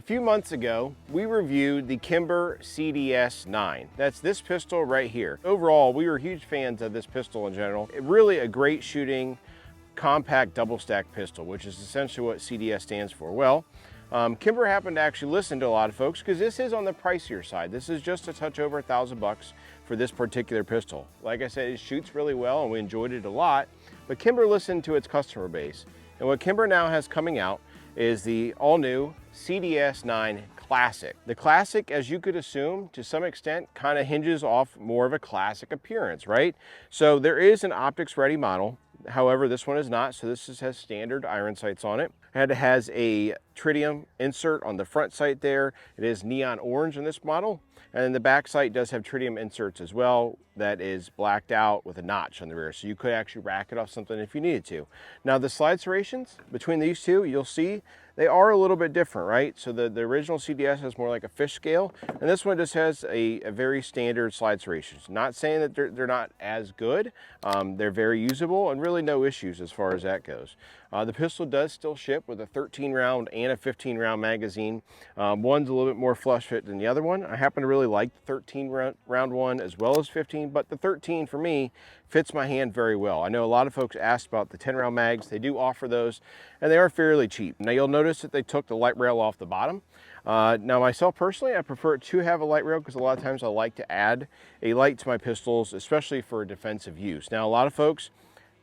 A few months ago, we reviewed the Kimber CDS9. That's this pistol right here. Overall, we were huge fans of this pistol in general. Really a great shooting, compact double stack pistol, which is essentially what CDS stands for. Well, Kimber happened to actually listen to a lot of folks because this is on the pricier side. This is just a touch over $1,000 for this particular pistol. Like I said, it shoots really well and we enjoyed it a lot, but Kimber listened to its customer base. And what Kimber now has coming out is the all-new CDS9 Classic. The Classic, as you could assume, to some extent, kind of hinges off more of a classic appearance, right? So there is an optics-ready model. However, this one is not, so this just has standard iron sights on it. It has a tritium insert on the front sight there. It is neon orange in this model. And then the back sight does have tritium inserts as well that is blacked out with a notch on the rear. So you could actually rack it off something if you needed to. Now the slide serrations between these two, you'll see they are a little bit different, right? So the original CDS has more like a fish scale, and this one just has a very standard slide serrations. Not saying that they're not as good. They're very usable and really no issues as far as that goes. The pistol does still ship with a 13 round and a 15 round magazine. One's a little bit more flush fit than the other one. I happen to really like the 13 round one as well as 15, but the 13 for me fits my hand very well. I know a lot of folks asked about the 10 round mags. They do offer those and they are fairly cheap. Now you'll notice that they took the light rail off the bottom. Now myself personally, I prefer to have a light rail because a lot of times I like to add a light to my pistols, especially for defensive use. Now a lot of folks,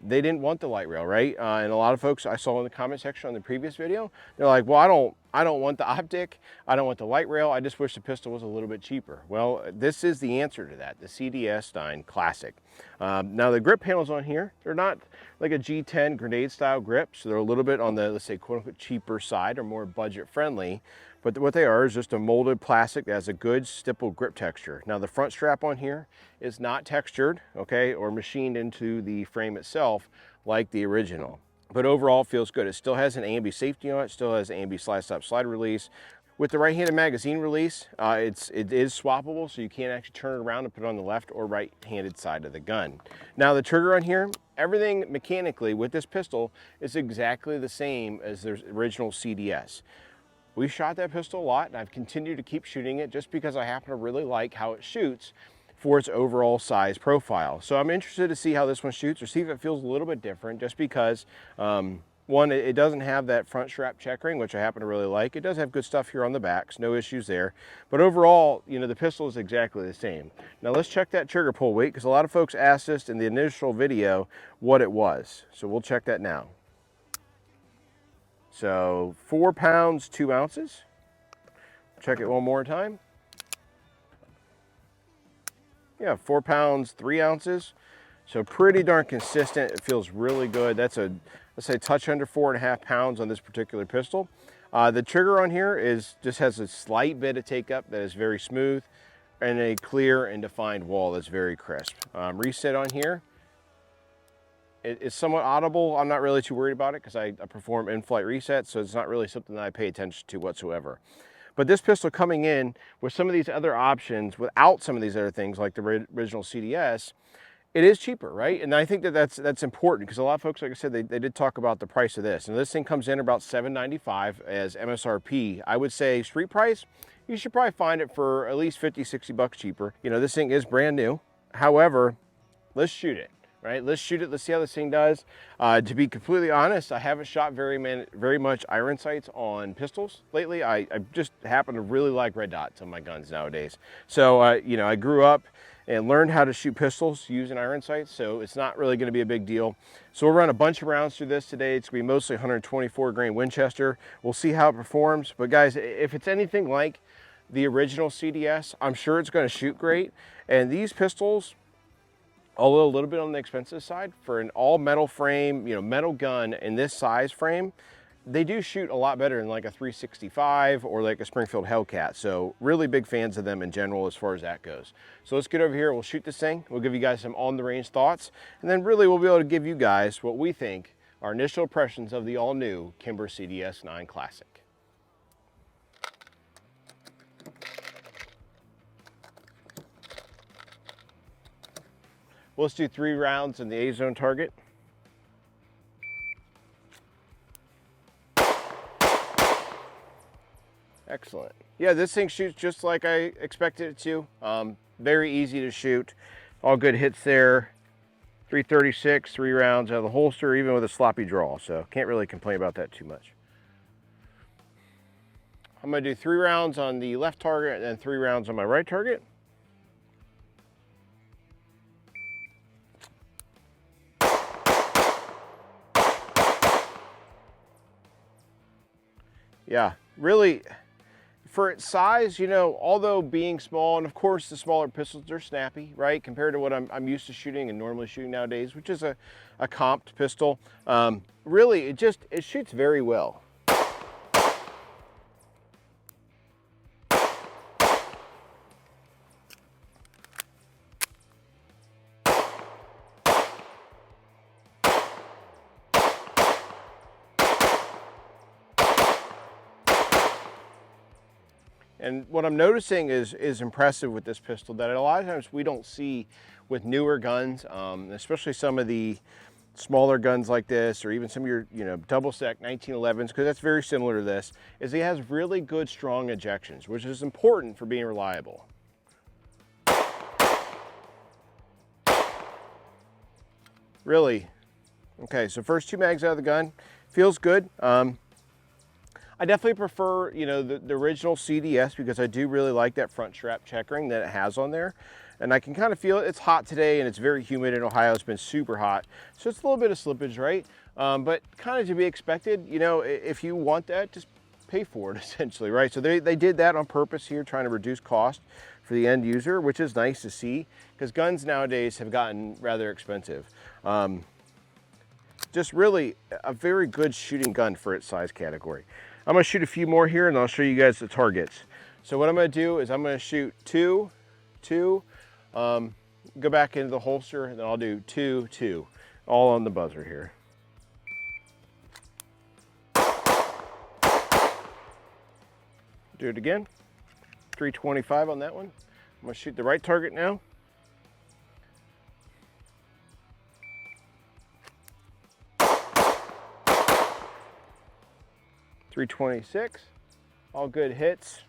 they didn't want the light rail, right? And a lot of folks I saw in the comment section on the previous video, they're like, well, I don't want the optic, I don't want the light rail, I just wish the pistol was a little bit cheaper. Well, this is the answer to that, the CDS9 Classic. Now the grip panels on here, they're not like a G10 grenade style grip, so they're a little bit on the, let's say, quote unquote cheaper side or more budget friendly. But what they are is just a molded plastic that has a good stippled grip texture. Now the front strap on here is not textured, okay, or machined into the frame itself like the original. But overall it feels good. It still has an ambi safety on it, still has ambi slide stop slide release. With the right-handed magazine release, it is swappable, so you can actually turn it around and put it on the left or right-handed side of the gun. Now the trigger on here, everything mechanically with this pistol is exactly the same as the original CDS. We shot that pistol a lot and I've continued to keep shooting it just because I happen to really like how it shoots for its overall size profile. So I'm interested to see how this one shoots or see if it feels a little bit different just because one, it doesn't have that front strap checkering, which I happen to really like. It does have good stuff here on the backs, no issues there. But overall, you know, the pistol is exactly the same. Now let's check that trigger pull weight because a lot of folks asked us in the initial video what it was. So we'll check that now. So 4 pounds, 2 ounces. Check it one more time. Yeah, 4 pounds, 3 ounces. So pretty darn consistent. It feels really good. That's a, let's say, touch under 4.5 pounds on this particular pistol. The trigger on here just has a slight bit of take up that is very smooth and a clear and defined wall that's very crisp. Reset on here. It's somewhat audible. I'm not really too worried about it because I perform in-flight resets, so it's not really something that I pay attention to whatsoever. But this pistol coming in with some of these other options, without some of these other things like the original CDS, it is cheaper, right? And I think that that's important because a lot of folks, like I said, they did talk about the price of this. And this thing comes in about $795 as MSRP. I would say street price, you should probably find it for at least 50, 60 bucks cheaper. You know, this thing is brand new. However, let's shoot it. Right, let's shoot it. Let's see how this thing does. To be completely honest, I haven't shot very much iron sights on pistols lately. I just happen to really like red dots on my guns nowadays. So you know, I grew up and learned how to shoot pistols using iron sights, so it's not really going to be a big deal. So we'll run a bunch of rounds through this today. It's going to be mostly 124 grain Winchester. We'll see how it performs. But guys, if it's anything like the original CDS, I'm sure it's going to shoot great. And these pistols, although a little bit on the expensive side, for an all metal frame, you know, metal gun in this size frame, they do shoot a lot better than like a 365 or like a Springfield Hellcat. So really big fans of them in general as far as that goes. So let's get over here, we'll shoot this thing. We'll give you guys some on the range thoughts. And then really we'll be able to give you guys what we think are initial impressions of the all new Kimber CDS9 Classic. Let's do 3 rounds in the A-zone target. Excellent. Yeah, this thing shoots just like I expected it to. Very easy to shoot. All good hits there. 336, 3 rounds out of the holster, even with a sloppy draw. So can't really complain about that too much. I'm gonna do 3 rounds on the left target and then 3 rounds on my right target. Yeah, really, for its size, you know, although being small, and of course the smaller pistols are snappy, right, compared to what I'm used to shooting and normally shooting nowadays, which is a comped pistol, really, it shoots very well. And what I'm noticing is impressive with this pistol that a lot of times we don't see with newer guns, especially some of the smaller guns like this, or even some of your, you know, double stack 1911s, because that's very similar to this, is it has really good strong ejections, which is important for being reliable. Really, okay, so first 2 mags out of the gun, feels good. I definitely prefer, you know, the original CDS because I do really like that front strap checkering that it has on there. And I can kind of feel it. It's hot today and it's very humid in Ohio. It's been super hot. So it's a little bit of slippage, right? But kind of to be expected, you know, if you want that, just pay for it essentially, right? So they did that on purpose here, trying to reduce cost for the end user, which is nice to see because guns nowadays have gotten rather expensive. Just really a very good shooting gun for its size category. I'm gonna shoot a few more here and I'll show you guys the targets. So what I'm gonna do is I'm gonna shoot 2, 2, go back into the holster, and then I'll do 2, 2, all on the buzzer here. Do it again, 325 on that one. I'm gonna shoot the right target now. .326, all good hits.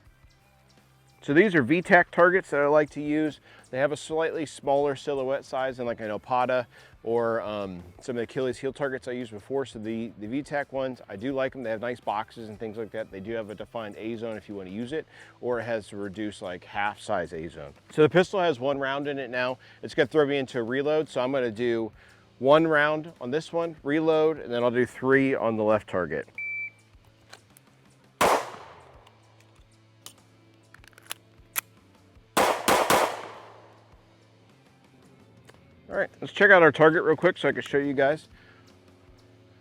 So these are VTAC targets that I like to use. They have a slightly smaller silhouette size than like an Opata or some of the Achilles heel targets I used before. So the VTAC ones, I do like them. They have nice boxes and things like that. They do have a defined A zone if you want to use it, or it has to reduce like half size A zone. So the pistol has 1 round in it now. It's gonna throw me into a reload. So I'm gonna do 1 round on this one, reload, and then I'll do 3 on the left target. All right, let's check out our target real quick so I can show you guys.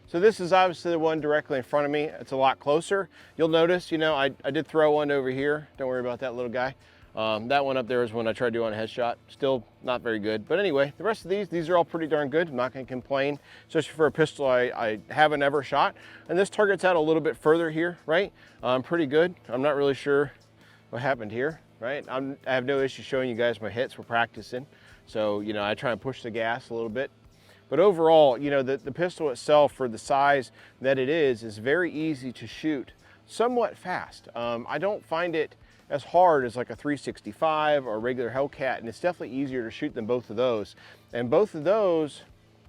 So this is obviously the one directly in front of me. It's a lot closer. You'll notice, you know, I did throw one over here. Don't worry about that little guy. That one up there is when I tried doing a headshot. Still not very good. But anyway, the rest of these are all pretty darn good. I'm not gonna complain, especially for a pistol I haven't ever shot. And this target's out a little bit further here, right? Pretty good. I'm not really sure what happened here, right? I have no issue showing you guys my hits. We're practicing. So, you know, I try and push the gas a little bit. But overall, you know, the pistol itself, for the size that it is very easy to shoot, somewhat fast. I don't find it as hard as like a 365 or a regular Hellcat, and it's definitely easier to shoot than both of those. And both of those,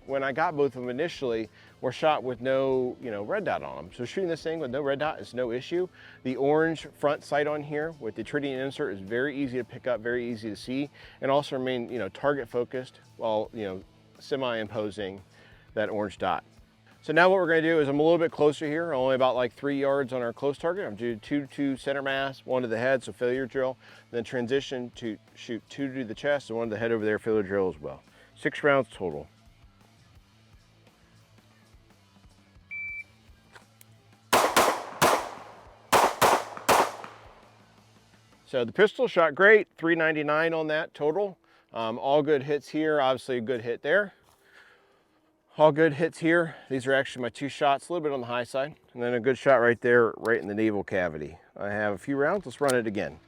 when I got both of them initially, were shot with no, you know, red dot on them. So shooting this thing with no red dot is no issue. The orange front sight on here with the tritium insert is very easy to pick up, very easy to see, and also remain, you know, target focused while, you know, semi-imposing that orange dot. So now what we're gonna do is I'm a little bit closer here, only about like 3 yards on our close target. I'm doing 2 to center mass, 1 to the head, so failure drill, then transition to shoot 2 to the chest and 1 to the head over there, failure drill as well. 6 rounds total. So the pistol shot great, 399 on that total. All good hits here, obviously a good hit there. All good hits here. These are actually my 2 shots, a little bit on the high side, and then a good shot right there, right in the navel cavity. I have a few rounds, let's run it again.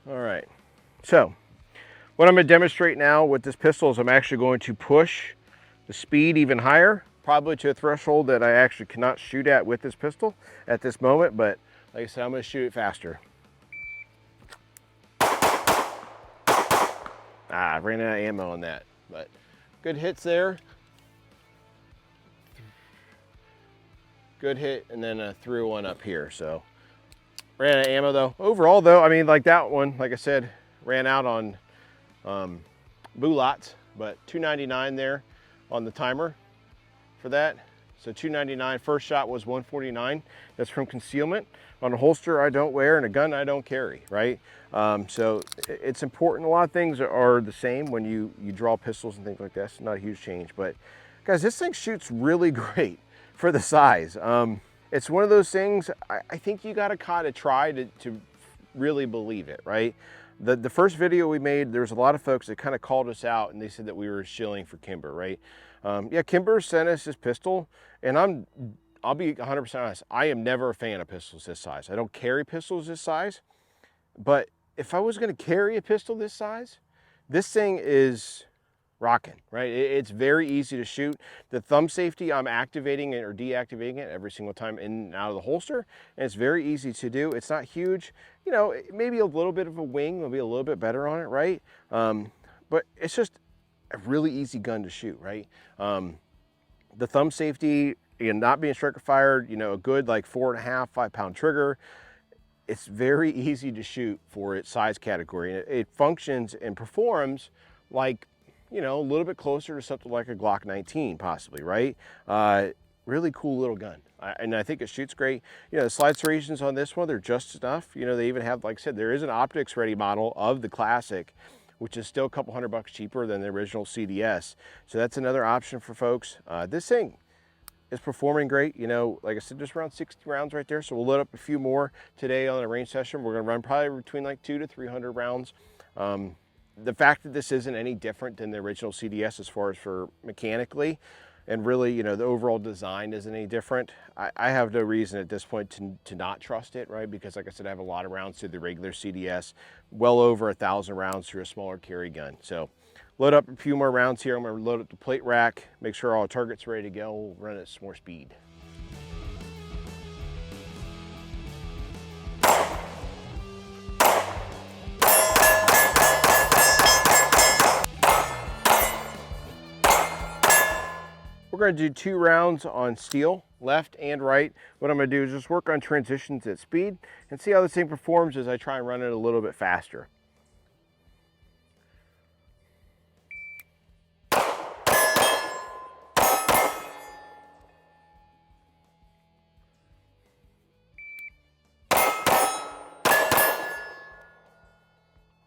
All right, so what I'm gonna demonstrate now with this pistol is I'm actually going to push the speed even higher. probably to a threshold that I actually cannot shoot at with this pistol at this moment, but like I said, I'm gonna shoot it faster. I ran out of ammo on that, but good hits there. Good hit, and then threw one up here, so. Ran out of ammo though. Overall though, I mean, like that one, like I said, ran out on Bulots, but $2.99 there on the timer for that. So $2.99, first shot was $149. That's from concealment. On a holster I don't wear and a gun I don't carry, right? So it's important. A lot of things are the same when you draw pistols and things like that. It's not a huge change, but guys, this thing shoots really great for the size. It's one of those things, I think you gotta kind of try to really believe it, right? The first video we made, there's a lot of folks that kind of called us out and they said that we were shilling for Kimber, right? Yeah, Kimber sent us this pistol, and I'll be 100% honest, I am never a fan of pistols this size. I don't carry pistols this size, but if I was gonna carry a pistol this size, this thing is rocking, right? It's very easy to shoot. The thumb safety, I'm activating it or deactivating it every single time in and out of the holster, and it's very easy to do. It's not huge, you know, maybe a little bit of a wing will be a little bit better on it, right? But it's just a really easy gun to shoot, right? The thumb safety, and not being striker fired, you know, a good like 4.5, 5 pound trigger. It's very easy to shoot for its size category. It functions and performs like, you know, a little bit closer to something like a Glock 19 possibly, right? Really cool little gun. And I think it shoots great. You know, the slide serrations on this one, they're just enough. You know, they even have, like I said, there is an optics ready model of the classic, which is still a couple $100 cheaper than the original CDS. So that's another option for folks. This thing is performing great. You know, like I said, just around 60 rounds right there. So we'll load up a few more today on the range session. We're gonna run probably between like 200 to 300 rounds. The fact that this isn't any different than the original CDS as far as for mechanically, and really, you know, the overall design isn't any different, I have no reason at this point to not trust it, right? Because like I said, I have a lot of rounds through the regular CDS, well over 1,000 rounds through a smaller carry gun. So load up a few more rounds here. I'm gonna load up the plate rack, make sure all the targets are ready to go. We'll run at some more speed. We're going to do 2 rounds on steel, left and right. What I'm going to do is just work on transitions at speed and see how this thing performs as I try and run it a little bit faster.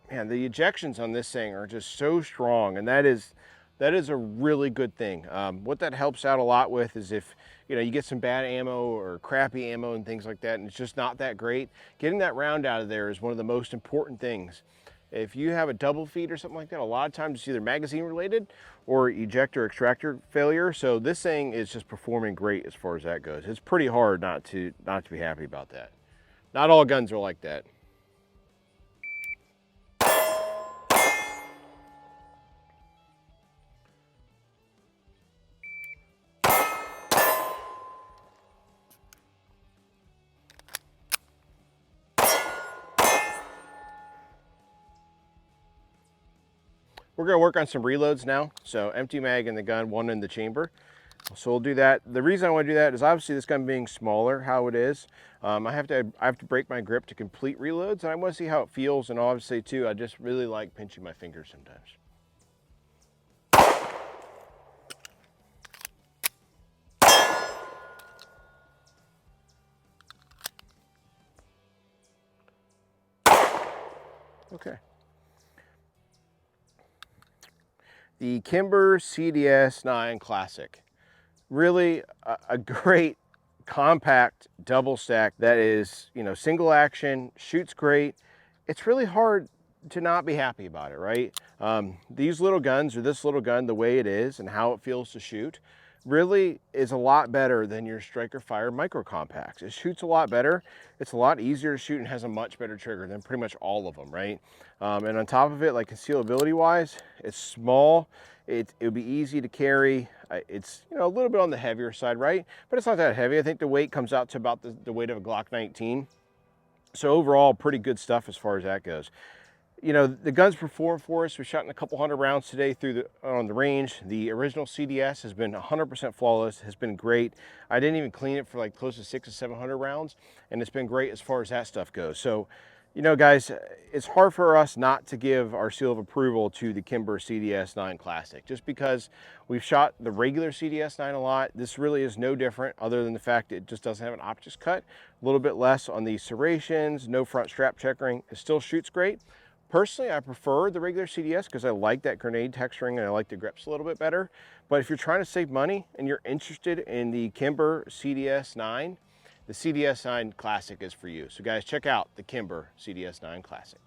Man, the ejections on this thing are just so strong, and that is a really good thing. What that helps out a lot with is if, you know, you get some bad ammo or crappy ammo and things like that, and it's just not that great, getting that round out of there is one of the most important things. If you have a double feed or something like that, a lot of times it's either magazine related or ejector extractor failure. So this thing is just performing great as far as that goes. It's pretty hard not to be happy about that. Not all guns are like that. We're gonna work on some reloads now. So empty mag in the gun, 1 in the chamber. So we'll do that. The reason I want to do that is obviously this gun being smaller, how it is. I have to break my grip to complete reloads, and I want to see how it feels. And obviously too, I just really like pinching my fingers sometimes. Okay. The Kimber CDS9 Classic. Really a great compact double stack that is, you know, single action, shoots great. It's really hard to not be happy about it, right? These little guns, or this little gun, the way it is and how it feels to shoot, really is a lot better than your Striker Fire Micro Compacts. It shoots a lot better. It's a lot easier to shoot and has a much better trigger than pretty much all of them, right? And on top of it, like concealability wise, it's small. It would be easy to carry. It's, you know, a little bit on the heavier side, right? But it's not that heavy. I think the weight comes out to about the weight of a Glock 19. So overall, pretty good stuff as far as that goes. You know, the guns perform for us. We shot in a couple hundred rounds today on the range. The original CDS has been 100% flawless, has been great. I didn't even clean it for like close to 600 to 700 rounds, and it's been great as far as that stuff goes. So, you know, guys, it's hard for us not to give our seal of approval to the Kimber CDS9 Classic, just because we've shot the regular CDS9 a lot. This really is no different, other than the fact it just doesn't have an optics cut, a little bit less on the serrations, no front strap checkering. It still shoots great. Personally, I prefer the regular CDS because I like that grenade texturing and I like the grips a little bit better. But if you're trying to save money and you're interested in the Kimber CDS9, the CDS9 Classic is for you. So guys, check out the Kimber CDS9 Classic.